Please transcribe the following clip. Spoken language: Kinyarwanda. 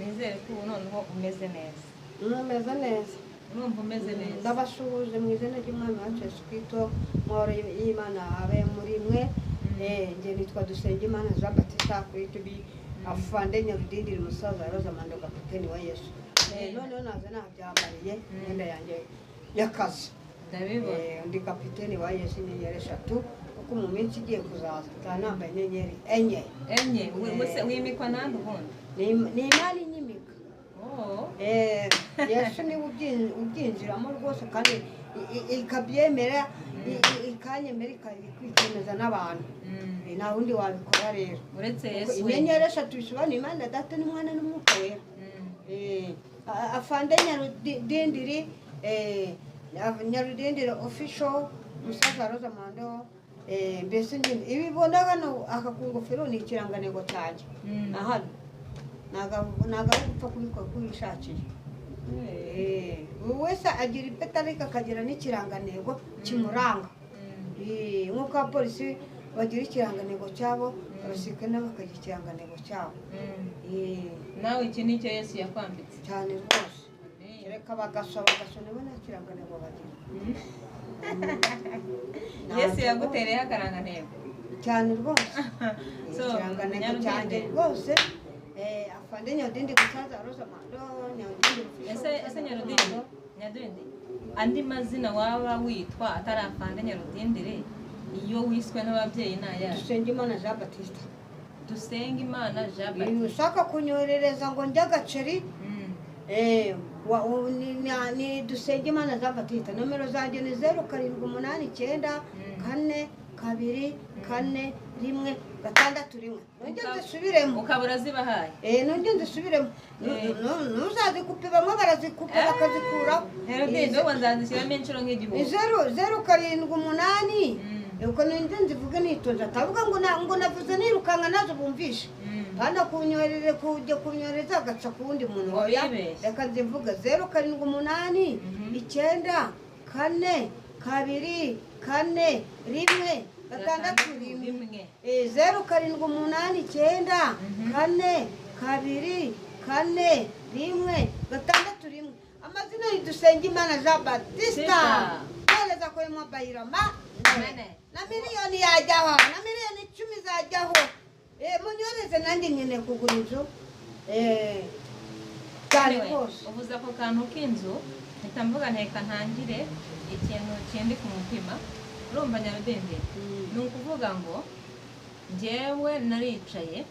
nizere ko noneho umeze neza. Umeze neza. Urumva umeze neza. Ndabashuje mu izina ry'Umwami wacu Yesu Kristo, mworo y'Imana abe muri mwe. Nje nitwa Dusengimana Jean Baptiste kuri YouTube, afande Nyarudindiri umusaza Roza Mando kapiteni wa Yesu. Noneho naza nabyambariye imyenda yanjye y'akazi. Ndabibona. Ndi kapiteni wa Yesu inyenyeri 3 kuko mu minsi igiye kuzaza kanambaye inyenyeri enye. Wese wimikwa nande ubundi? Ni imana inyimika. Yesu ni ubyinjiramo rwose kandi ikabyemera ikanyemera ikikemeza n'abantu. Nta wundi wabikora rero uretse Yesu. Inyenyeri 3 bisobanura Imana Data n'Umwana n'Umwuka Wera. Afande Nyarudindiri Nyarudindiri official musaza Roza Mando. Mbese ibibona hano akakungofero ni ikirangantego cyanjye. Aha naga gupfa kubikora kubishakiye. Wese agira ipeta ariko akagira n'ikirangantego kimuranga. Nk'uko abapolisi bagira ikirangantego cyabo, abasirikare nabo bakagira ikirangantego cyabo. Nawe iki ni cyo Yesu yakwambitse cyane rwose. Reka bagasaba nabo nta kirangantego bagira. Yesu yagutereye akarangantego cyane rwose. Ikirangantego cyanjye rwose. Afande Nyarudindiri gusaza Roza Mando Nyarudindiri. Ese Nyarudindiri andi mazina waba witwa atari Afande Nyarudindiri iyo wiswe n'ababyeyi naya? Dusengimana Jean Baptiste. Dusengimana Jean Baptiste. Ushaka kunyorereza ngo njya Gaceri? Ni Dusengimana Jean Baptiste. Nomero zanjye ni 0789 4 2 4 1 6 nongeye ndisubiremo. Ukabura zibahaye? Nongeye ndisubiremo. Ntuzazikupe bamwe barazikupa bakazikuraho. Ndo wanzandishyiramo inshuro nk'igihumbi. 008 uko ninde nzivuge nitonze atavuga ngo navuze nirukanka nazo bumvisha. Hano kunyorere kujya kunyoreza agaca kundi muntu oya. Reka nzivuga 078 9 4 2 4 1 gatandatu rimwe. 078 9 4 2 4 1 gatandatu rimwe. Amazina ni Dusengimana Jean Baptiste. Neza ko bayirama na miliyoni yajyaho, na miliyoni 10 zajyaho. Munyoreze nanjye nyene kugura inzu. Cyane rwose. Uvuza ko kantu k'inzu nitamvuga nteka ntangire ikintu kindi ku mutima. Urumva Nyarudindiri ni ukuvuga ngo njyewe naricaye